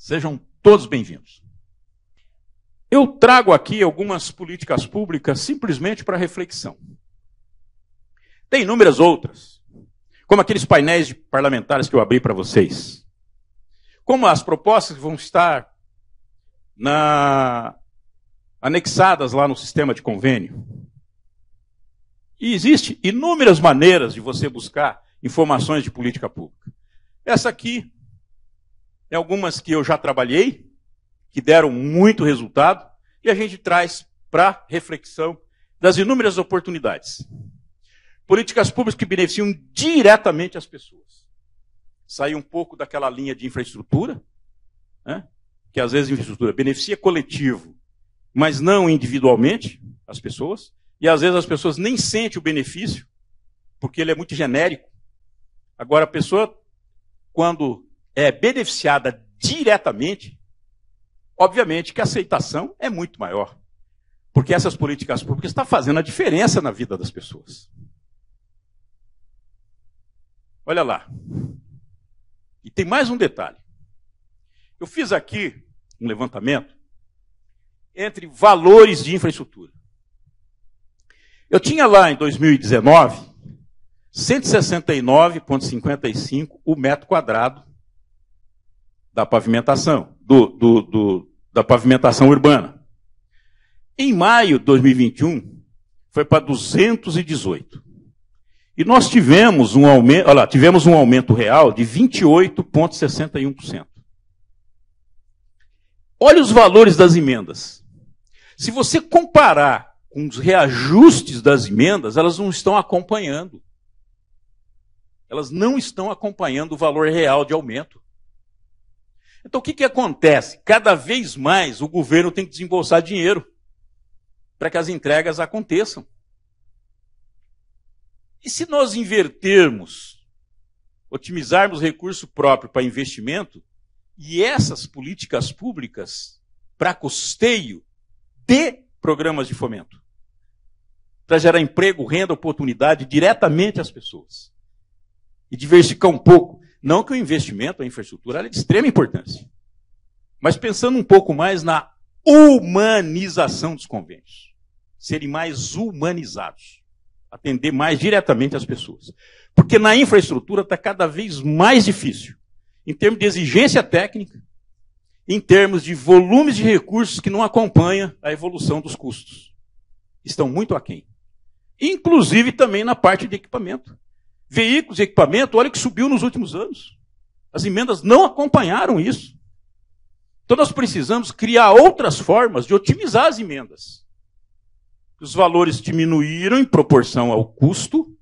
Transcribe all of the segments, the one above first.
Sejam todos bem-vindos. Eu trago aqui algumas políticas públicas simplesmente para reflexão. Tem inúmeras outras, como aqueles painéis de parlamentares que eu abri para vocês. Como as propostas que vão estar anexadas lá no sistema de convênio. E existem inúmeras maneiras de você buscar informações de política pública. Essa aqui é algumas que eu já trabalhei, que deram muito resultado, e a gente traz para reflexão das inúmeras oportunidades. Políticas públicas que beneficiam diretamente as pessoas. Sair um pouco daquela linha de infraestrutura, né, que às vezes a infraestrutura beneficia coletivo, mas não individualmente as pessoas, e às vezes as pessoas nem sentem o benefício, porque ele é muito genérico. Agora, a pessoa, quando é beneficiada diretamente, obviamente que a aceitação é muito maior. Porque essas políticas públicas estão fazendo a diferença na vida das pessoas. Olha lá. E tem mais um detalhe. Eu fiz aqui um levantamento entre valores de infraestrutura. Eu tinha lá em 2019 169,55 o metro quadrado da pavimentação, da pavimentação urbana. Em maio de 2021, foi para 218. E nós tivemos um aumento real de 28,61%. Olha os valores das emendas. Se você comparar com os reajustes das emendas, elas não estão acompanhando. Elas não estão acompanhando o valor real de aumento. Então, o que acontece? Cada vez mais o governo tem que desembolsar dinheiro para que as entregas aconteçam. E se nós invertermos, otimizarmos recurso próprio para investimento, e essas políticas públicas para custeio de programas de fomento, para gerar emprego, renda, oportunidade diretamente às pessoas, e diversificar um pouco. Não que o investimento, a infraestrutura, é de extrema importância. Mas pensando um pouco mais na humanização dos convênios. Serem mais humanizados. Atender mais diretamente às pessoas. Porque na infraestrutura está cada vez mais difícil. Em termos de exigência técnica, em termos de volumes de recursos que não acompanham a evolução dos custos. Estão muito aquém. Inclusive também na parte de equipamento. Veículos e equipamento, olha que subiu nos últimos anos. As emendas não acompanharam isso. Então nós precisamos criar outras formas de otimizar as emendas. Os valores diminuíram em proporção ao custo,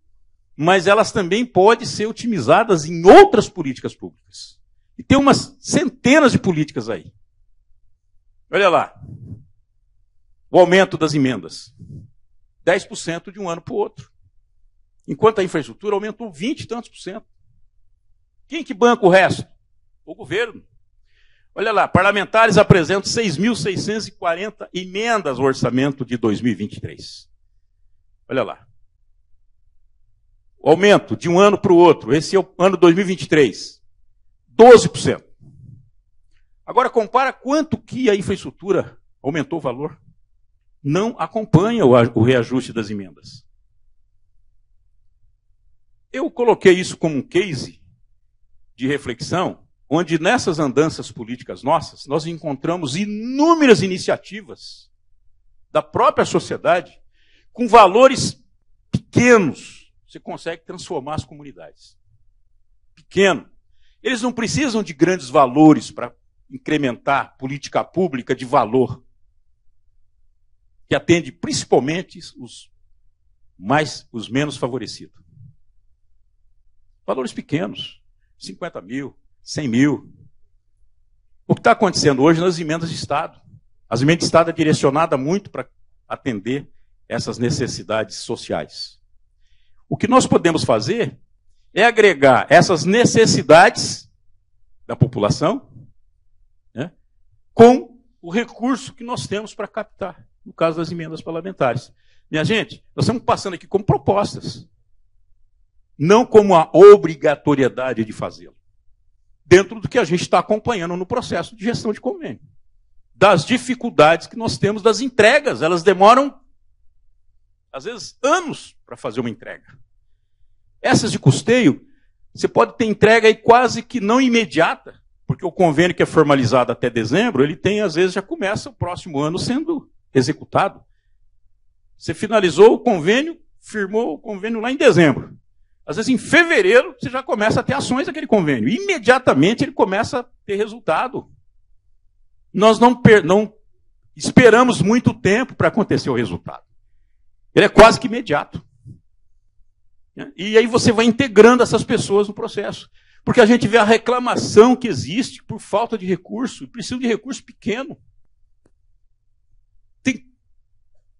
mas elas também podem ser otimizadas em outras políticas públicas. E tem umas centenas de políticas aí. Olha lá. O aumento das emendas. 10% de um ano para o outro. Enquanto a infraestrutura aumentou 20 e tantos por cento. Quem que banca o resto? O governo. Olha lá, parlamentares apresentam 6.640 emendas ao orçamento de 2023. Olha lá. O aumento de um ano para o outro, esse é o ano 2023, 12%. Agora compara quanto que a infraestrutura aumentou o valor. Não acompanha o reajuste das emendas. Eu coloquei isso como um case de reflexão, onde nessas andanças políticas nossas, nós encontramos inúmeras iniciativas da própria sociedade com valores pequenos. Você consegue transformar as comunidades. Pequeno. Eles não precisam de grandes valores para incrementar política pública de valor, que atende principalmente os menos favorecidos. Valores pequenos, 50 mil, 100 mil. O que está acontecendo hoje nas emendas de Estado? As emendas de Estado é direcionada muito para atender essas necessidades sociais. O que nós podemos fazer é agregar essas necessidades da população, né, com o recurso que nós temos para captar, no caso das emendas parlamentares. Minha gente, nós estamos passando aqui como propostas. Não como a obrigatoriedade de fazê-lo. dentro do que a gente está acompanhando no processo de gestão de convênio. Das dificuldades que nós temos das entregas. Elas demoram, às vezes, anos para fazer uma entrega. Essas de custeio, você pode ter entrega aí quase que não imediata, porque o convênio que é formalizado até dezembro, ele tem, às vezes, já começa o próximo ano sendo executado. Você finalizou o convênio, firmou o convênio lá em dezembro. Às vezes, em fevereiro, você já começa a ter ações daquele convênio. Imediatamente, ele começa a ter resultado. Nós não esperamos muito tempo para acontecer o resultado. Ele é quase que imediato. E aí você vai integrando essas pessoas no processo. Porque a gente vê a reclamação que existe por falta de recurso, e precisa de recurso pequeno. Tem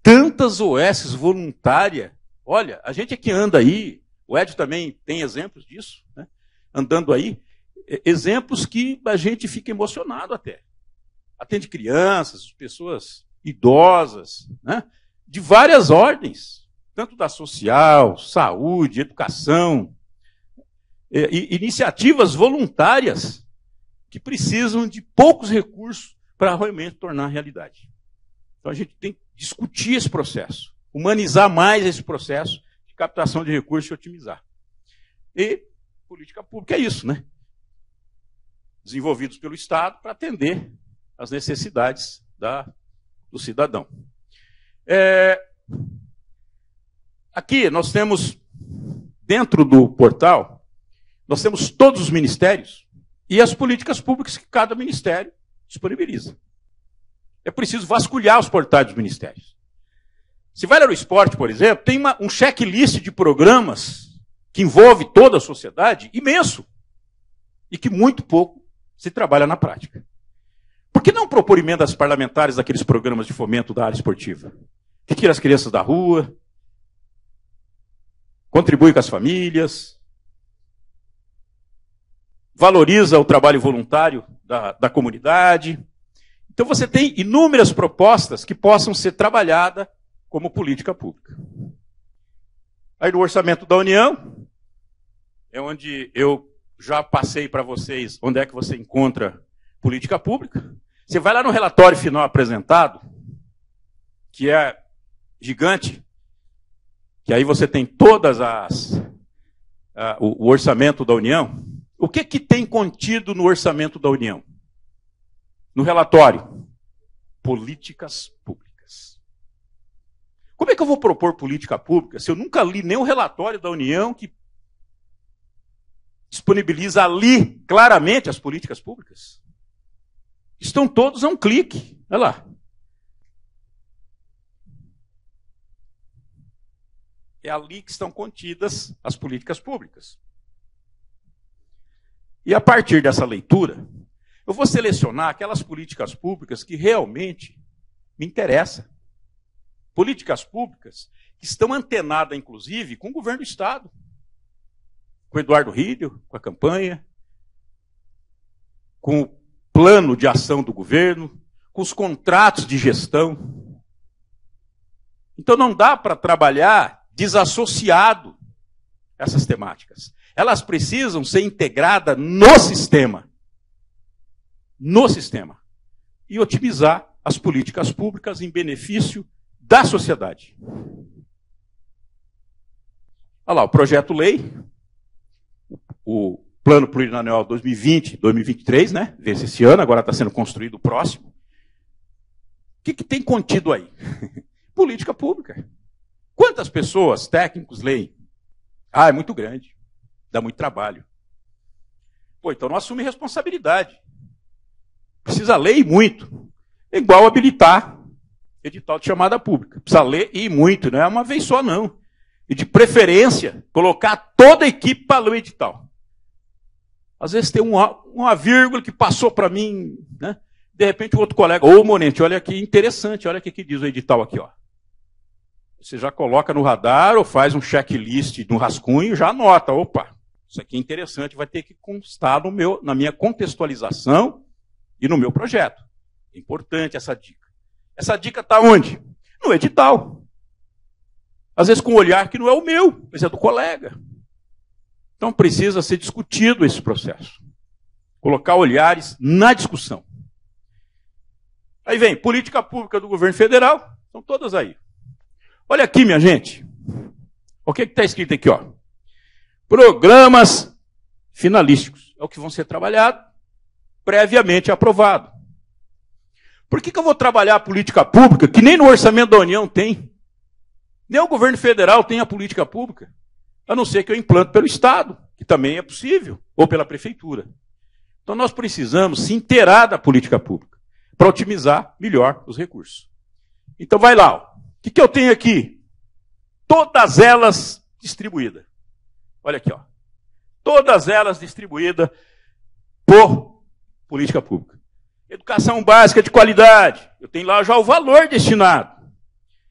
tantas OS voluntárias. Olha, a gente aqui anda aí, o Ed também tem exemplos disso, né? Andando aí, exemplos que a gente fica emocionado até. Atende crianças, pessoas idosas, né? De várias ordens, tanto da social, saúde, educação, iniciativas voluntárias que precisam de poucos recursos para realmente tornar realidade. Então a gente tem que discutir esse processo, humanizar mais esse processo de captação de recursos e otimizar. E política pública é isso, né? Desenvolvidos pelo Estado para atender as necessidades do cidadão. Aqui nós temos, dentro do portal, nós temos todos os ministérios e as políticas públicas que cada ministério disponibiliza. É preciso vasculhar os portais dos ministérios. Se vai lá no esporte, por exemplo, tem um checklist de programas que envolve toda a sociedade imenso e que muito pouco se trabalha na prática. Por que não propor emendas parlamentares daqueles programas de fomento da área esportiva? Que tira as crianças da rua, contribui com as famílias, valoriza o trabalho voluntário da comunidade. Então você tem inúmeras propostas que possam ser trabalhadas como política pública. Aí no orçamento da União, é onde eu já passei para vocês onde é que você encontra política pública. Você vai lá no relatório final apresentado, que é gigante, que aí você tem todas o orçamento da União. O que tem contido no orçamento da União? No relatório, políticas públicas. Como é que eu vou propor política pública se eu nunca li nem o relatório da União que disponibiliza ali claramente as políticas públicas? Estão todos a um clique. Olha lá. É ali que estão contidas as políticas públicas. E a partir dessa leitura, eu vou selecionar aquelas políticas públicas que realmente me interessam. Políticas públicas que estão antenadas, inclusive, com o governo do Estado. Com o Eduardo Rídio, com a campanha, com o plano de ação do governo, com os contratos de gestão. Então não dá para trabalhar desassociado essas temáticas. Elas precisam ser integradas no sistema. No sistema. E otimizar as políticas públicas em benefício da sociedade. Olha lá, o projeto-lei, o Plano Plurianual 2020-2023, né? Vence esse ano, agora está sendo construído o próximo. O que tem contido aí? Política pública. Quantas pessoas, técnicos, leem? Ah, é muito grande. Dá muito trabalho. Pô, então não assume responsabilidade. Precisa ler e muito. É igual habilitar edital de chamada pública. Precisa ler e muito, não é uma vez só, não. E de preferência, colocar toda a equipe para ler o edital. Às vezes tem uma vírgula que passou para mim, né? De repente o outro colega, ô Monente, olha que interessante, olha o que diz o edital aqui, ó. Você já coloca no radar ou faz um checklist no rascunho e já anota, opa, isso aqui é interessante, vai ter que constar na minha contextualização e no meu projeto. É importante essa dica. Essa dica está onde? No edital. Às vezes com um olhar que não é o meu, mas é do colega. Então precisa ser discutido esse processo. Colocar olhares na discussão. Aí vem, política pública do governo federal, estão todas aí. Olha aqui, minha gente. O que está escrito aqui, ó? Programas finalísticos. É o que vão ser trabalhados, previamente aprovado. Por que eu vou trabalhar a política pública, que nem no orçamento da União tem? Nem o governo federal tem a política pública. A não ser que eu implante pelo Estado, que também é possível, ou pela prefeitura. Então nós precisamos se inteirar da política pública, para otimizar melhor os recursos. Então vai lá, ó. O que eu tenho aqui? Todas elas distribuídas. Olha aqui, ó. Todas elas distribuídas por política pública. Educação básica de qualidade. Eu tenho lá já o valor destinado.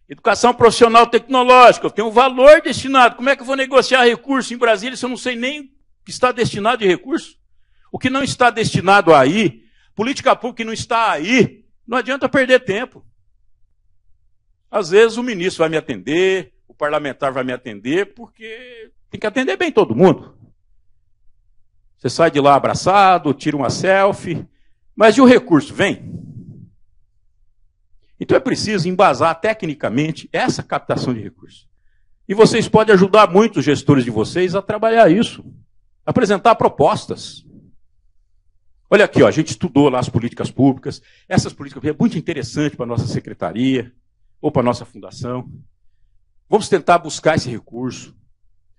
Educação profissional tecnológica. Eu tenho o valor destinado. Como é que eu vou negociar recurso em Brasília se eu não sei nem o que está destinado de recurso? O que não está destinado aí, política pública que não está aí, não adianta perder tempo. Às vezes o ministro vai me atender, o parlamentar vai me atender, porque tem que atender bem todo mundo. Você sai de lá abraçado, tira uma selfie, mas e o recurso? Vem. Então é preciso embasar tecnicamente essa captação de recursos. E vocês podem ajudar muito os gestores de vocês a trabalhar isso, apresentar propostas. Olha aqui, ó, a gente estudou lá as políticas públicas. Essas políticas públicas é muito interessante para a nossa secretaria ou para a nossa fundação. Vamos tentar buscar esse recurso.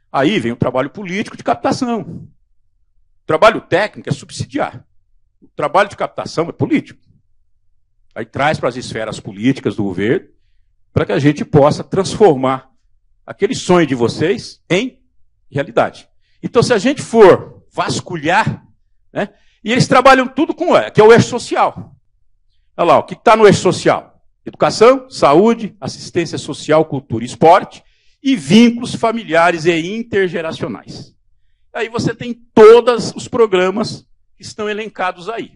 Aí vem o trabalho político de captação. O trabalho técnico é subsidiar. O trabalho de captação é político. Aí traz para as esferas políticas do governo para que a gente possa transformar aquele sonho de vocês em realidade. Então, se a gente for vasculhar, né, e eles trabalham tudo com que é o eixo social. Olha lá, o que está no eixo social? Educação, saúde, assistência social, cultura e esporte e vínculos familiares e intergeracionais. Aí você tem todos os programas que estão elencados aí.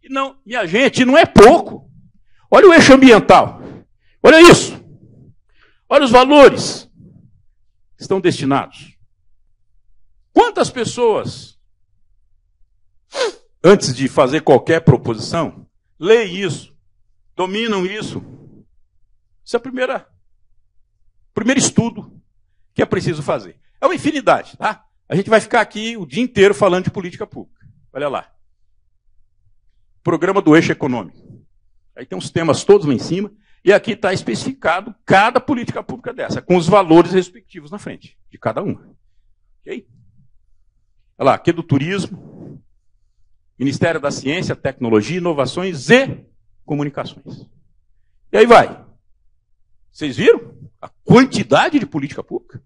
E não, minha gente, não é pouco. Olha o eixo ambiental. Olha isso. Olha os valores que estão destinados. Quantas pessoas, antes de fazer qualquer proposição, leem isso, dominam isso? Isso é o primeiro estudo que é preciso fazer. É uma infinidade, tá? A gente vai ficar aqui o dia inteiro falando de política pública. Olha lá. Programa do eixo econômico. Aí tem os temas todos lá em cima, e aqui está especificado cada política pública dessa, com os valores respectivos na frente, de cada uma. Ok? Olha lá, aqui é do turismo, Ministério da Ciência, Tecnologia, Inovações e Comunicações. E aí vai. Vocês viram a quantidade de política pública?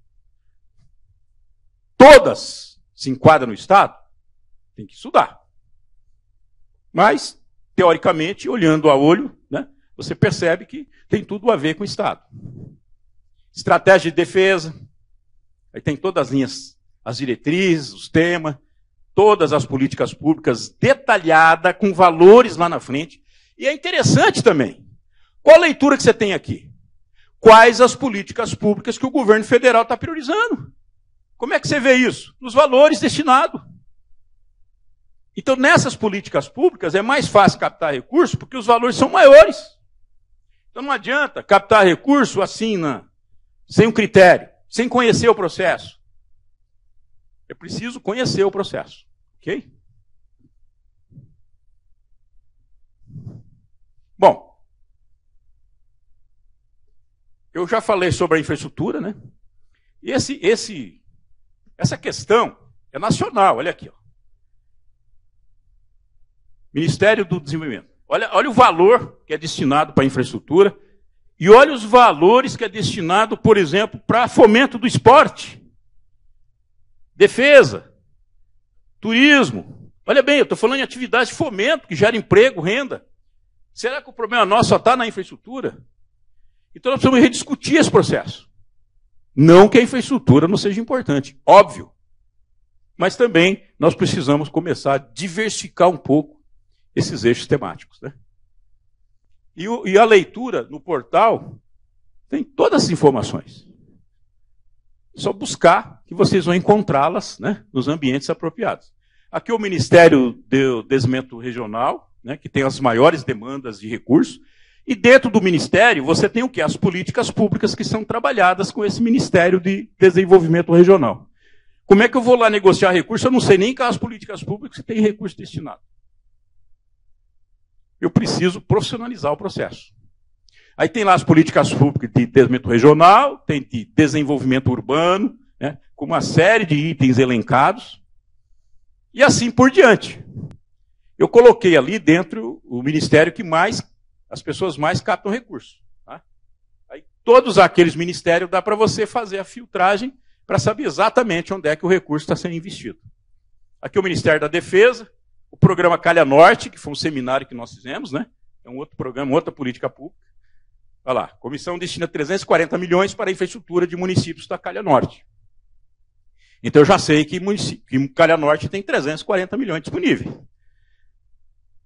Todas se enquadram no Estado? Tem que estudar. Mas, teoricamente, olhando a olho, né, você percebe que tem tudo a ver com o Estado. Estratégia de defesa, aí tem todas as linhas, as diretrizes, os temas, todas as políticas públicas detalhadas, com valores lá na frente. E é interessante também, qual a leitura que você tem aqui? Quais as políticas públicas que o governo federal está priorizando? Como é que você vê isso? Nos valores destinados. Então, nessas políticas públicas, é mais fácil captar recurso porque os valores são maiores. Então, não adianta captar recurso assim, sem um critério, sem conhecer o processo. É preciso conhecer o processo. Ok? Bom, eu já falei sobre a infraestrutura, né? E essa questão é nacional, olha aqui, ó. Ministério do Desenvolvimento. Olha o valor que é destinado para a infraestrutura e olha os valores que é destinado, por exemplo, para fomento do esporte, defesa, turismo. Olha bem, eu estou falando em atividade de fomento, que gera emprego, renda. Será que o problema nosso só está na infraestrutura? Então nós precisamos rediscutir esse processo. Não que a infraestrutura não seja importante, óbvio. Mas também nós precisamos começar a diversificar um pouco esses eixos temáticos, né? E a leitura no portal tem todas as informações. É só buscar que vocês vão encontrá-las, né, nos ambientes apropriados. Aqui o Ministério do Desenvolvimento Regional, né, que tem as maiores demandas de recursos. E dentro do Ministério, você tem o quê? As políticas públicas que são trabalhadas com esse Ministério de Desenvolvimento Regional. Como é que eu vou lá negociar recursos? Eu não sei nem com as políticas públicas se tem recurso destinado. Eu preciso profissionalizar o processo. Aí tem lá as políticas públicas de desenvolvimento regional, tem de desenvolvimento urbano, né, com uma série de itens elencados, e assim por diante. Eu coloquei ali dentro o ministério que as pessoas mais captam recursos. Tá? Aí todos aqueles ministérios dá para você fazer a filtragem para saber exatamente onde é que o recurso está sendo investido. Aqui o Ministério da Defesa, o programa Calha Norte, que foi um seminário que nós fizemos, né? É um outro programa, outra política pública. Olha lá, a comissão destina 340 milhões para a infraestrutura de municípios da Calha Norte. Então eu já sei que Calha Norte tem 340 milhões disponíveis.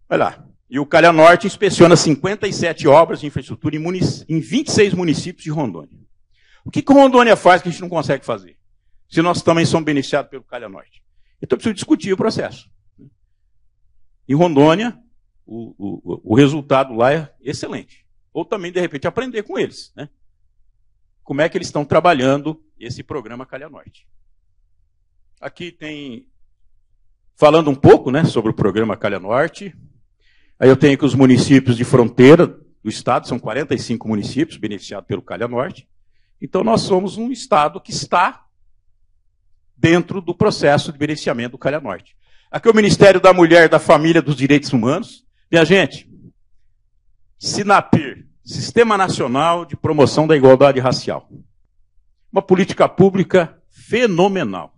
Olha lá. E o Calha Norte inspeciona 57 obras de infraestrutura em 26 municípios de Rondônia. O que Rondônia faz que a gente não consegue fazer? Se nós também somos beneficiados pelo Calha Norte. Então eu preciso discutir o processo. Em Rondônia, o resultado lá é excelente. Ou também, de repente, aprender com eles. Né? Como é que eles estão trabalhando esse programa Calha Norte. Aqui tem, falando um pouco, né, sobre o programa Calha Norte. Aí eu tenho que os municípios de fronteira do estado, são 45 municípios beneficiados pelo Calha Norte. Então nós somos um estado que está dentro do processo de beneficiamento do Calha Norte. Aqui é o Ministério da Mulher, da Família e dos Direitos Humanos. Minha gente, SINAPIR, Sistema Nacional de Promoção da Igualdade Racial. Uma política pública fenomenal,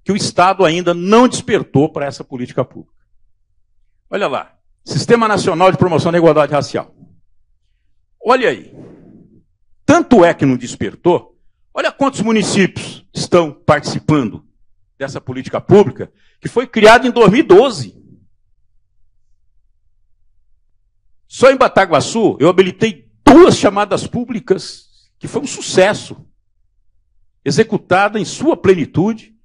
que o Estado ainda não despertou para essa política pública. Olha lá, Sistema Nacional de Promoção da Igualdade Racial. Olha aí, tanto é que não despertou, olha quantos municípios estão participando dessa política pública, que foi criada em 2012. Só em Bataguaçu, eu habilitei 2 chamadas públicas, que foi um sucesso, executada em sua plenitude,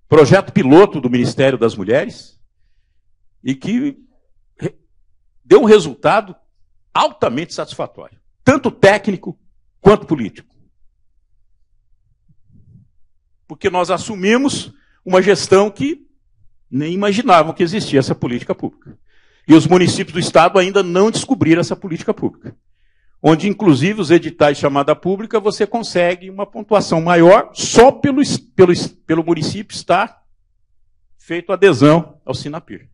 projeto piloto do Ministério das Mulheres, e que deu um resultado altamente satisfatório, tanto técnico quanto político. Porque nós assumimos uma gestão que nem imaginavam que existia essa política pública. E os municípios do estado ainda não descobriram essa política pública. Onde, inclusive, os editais de chamada pública, você consegue uma pontuação maior só pelo município estar feito adesão ao SINAPIR.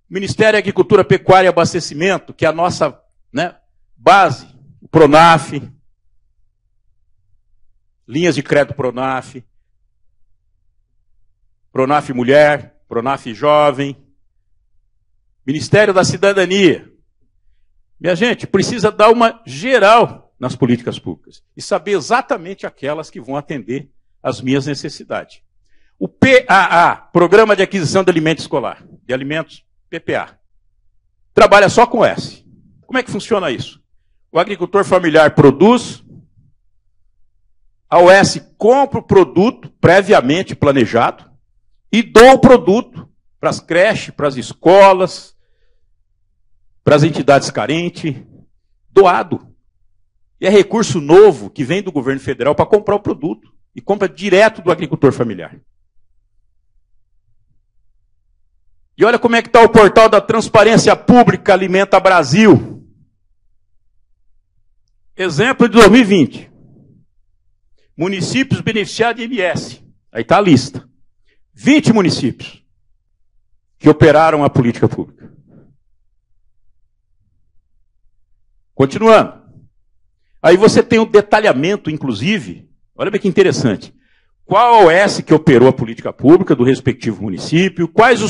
O Ministério da Agricultura, Pecuária e Abastecimento, que é a nossa, né, base, o PRONAF, linhas de crédito PRONAF, PRONAF Mulher, PRONAF Jovem, Ministério da Cidadania. Minha gente, precisa dar uma geral nas políticas públicas e saber exatamente aquelas que vão atender às minhas necessidades. O PAA, Programa de Aquisição de Alimento Escolar, de Alimentos PPA, trabalha só com S. Como é que funciona isso? O agricultor familiar produz, a OS compra o produto previamente planejado e doa o produto para as creches, para as escolas, para as entidades carentes, doado. E é recurso novo que vem do governo federal para comprar o produto e compra direto do agricultor familiar. E olha como é que está o portal da Transparência Pública Alimenta Brasil. Exemplo de 2020. Municípios beneficiados de IMS. Aí está a lista. 20 municípios que operaram a política pública. Continuando. Aí você tem o detalhamento, inclusive, olha bem que interessante. Qual a OS que operou a política pública do respectivo município, quais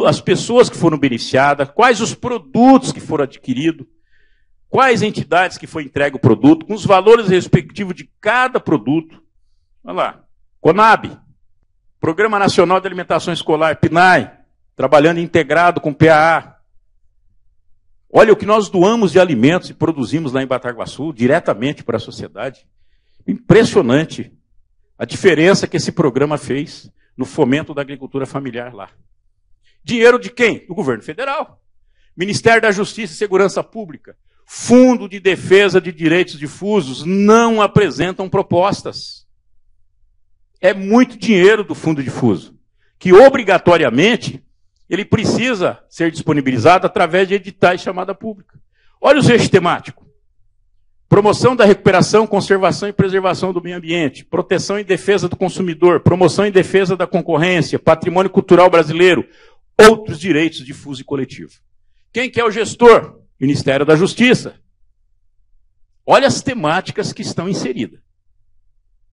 as pessoas que foram beneficiadas, quais os produtos que foram adquiridos, quais entidades que foi entregue o produto, com os valores respectivos de cada produto. Olha lá. CONAB, Programa Nacional de Alimentação Escolar, PNAE, trabalhando integrado com PAA. Olha o que nós doamos de alimentos e produzimos lá em Bataguaçu, diretamente para a sociedade. Impressionante a diferença que esse programa fez. no fomento da agricultura familiar lá. Dinheiro de quem? Do governo federal. Ministério da Justiça e Segurança Pública, Fundo de Defesa de Direitos Difusos não apresentam propostas. É muito dinheiro do Fundo Difuso, que obrigatoriamente ele precisa ser disponibilizado através de editais de chamada pública. Olha os eixos temáticos. Promoção da recuperação, conservação e preservação do meio ambiente, proteção e defesa do consumidor, promoção e defesa da concorrência, patrimônio cultural brasileiro, outros direitos difusos e coletivos. Quem que é o gestor? Ministério da Justiça. Olha as temáticas que estão inseridas.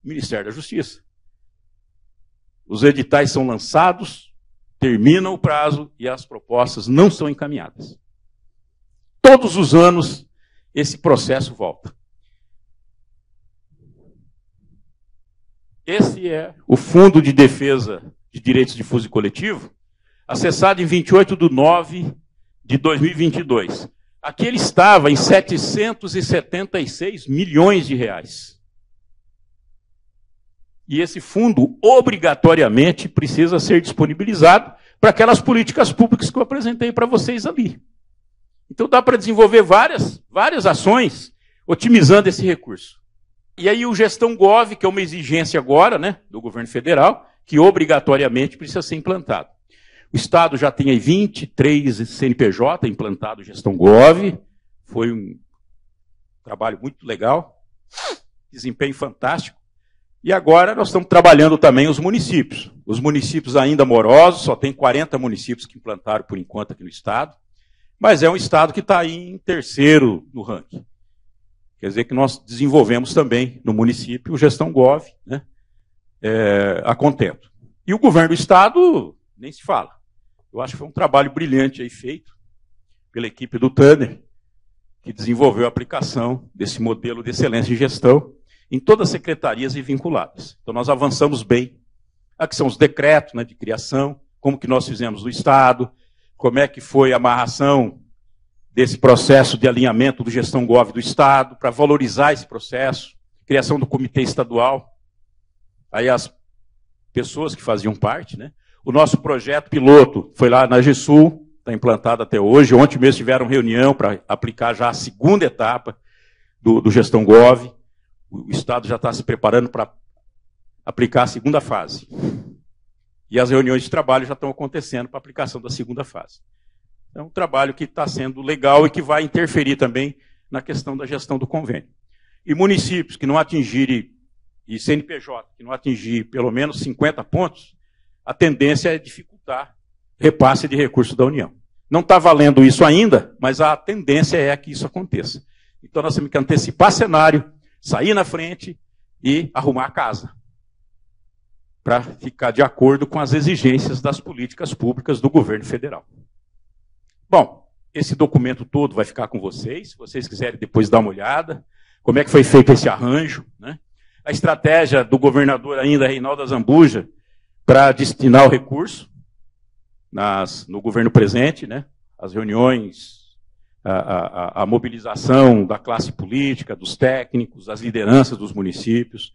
Ministério da Justiça. Os editais são lançados, terminam o prazo e as propostas não são encaminhadas. Todos os anos, esse processo volta. Esse é o Fundo de Defesa de Direitos Difusos e Coletivos, acessado em 28/9/2022. Aqui ele estava em 776 milhões de reais. E esse fundo, obrigatoriamente, precisa ser disponibilizado para aquelas políticas públicas que eu apresentei para vocês ali. Então dá para desenvolver várias ações otimizando esse recurso. E aí o Gestão Gov, que é uma exigência agora, né, do governo federal, que obrigatoriamente precisa ser implantado. O Estado já tem aí 23 CNPJ implantado Gestão Gov. Foi um trabalho muito legal, desempenho fantástico. E agora nós estamos trabalhando também os municípios. Os municípios ainda morosos, só tem 40 municípios que implantaram por enquanto aqui no Estado. Mas é um Estado que está aí em terceiro no ranking. Quer dizer que nós desenvolvemos também no município o Gestão Gov, né, a contento. E o governo do Estado, nem se fala. Eu acho que foi um trabalho brilhante aí feito pela equipe do Tanner, que desenvolveu a aplicação desse modelo de excelência de gestão em todas as secretarias e vinculadas. Então nós avançamos bem. Aqui são os decretos, né, de criação, como que nós fizemos no Estado, como é que foi a amarração desse processo de alinhamento do Gestão Gov do Estado, para valorizar esse processo, criação do comitê estadual, aí as pessoas que faziam parte, né? O nosso projeto piloto foi lá na GESUL, está implantado até hoje. Ontem mesmo tiveram reunião para aplicar já a segunda etapa do Gestão Gov. O Estado já está se preparando para aplicar a segunda fase. E as reuniões de trabalho já estão acontecendo para a aplicação da segunda fase. É um trabalho que está sendo legal e que vai interferir também na questão da gestão do convênio. E municípios que não atingirem, e CNPJ que não atingir pelo menos 50 pontos, a tendência é dificultar repasse de recursos da União. Não está valendo isso ainda, mas a tendência é que isso aconteça. Então nós temos que antecipar cenário, sair na frente e arrumar a casa, para ficar de acordo com as exigências das políticas públicas do governo federal. Bom, esse documento todo vai ficar com vocês, se vocês quiserem depois dar uma olhada, como é que foi feito esse arranjo, né? A estratégia do governador ainda, Reinaldo Azambuja, para destinar o recurso no governo presente, né? As reuniões, a mobilização da classe política, dos técnicos, das lideranças dos municípios,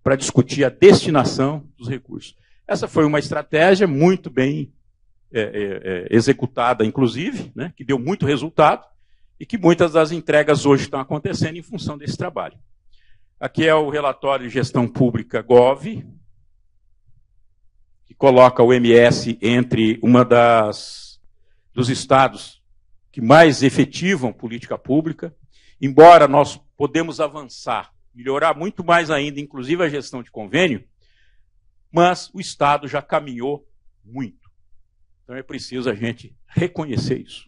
para discutir a destinação dos recursos. Essa foi uma estratégia muito bem executada, inclusive, né? Que deu muito resultado e que muitas das entregas hoje estão acontecendo em função desse trabalho. Aqui é o relatório de gestão pública Gov, que coloca o MS entre dos estados que mais efetivam política pública, embora nós podemos avançar, melhorar muito mais ainda, inclusive a gestão de convênio, mas o Estado já caminhou muito. Então é preciso a gente reconhecer isso.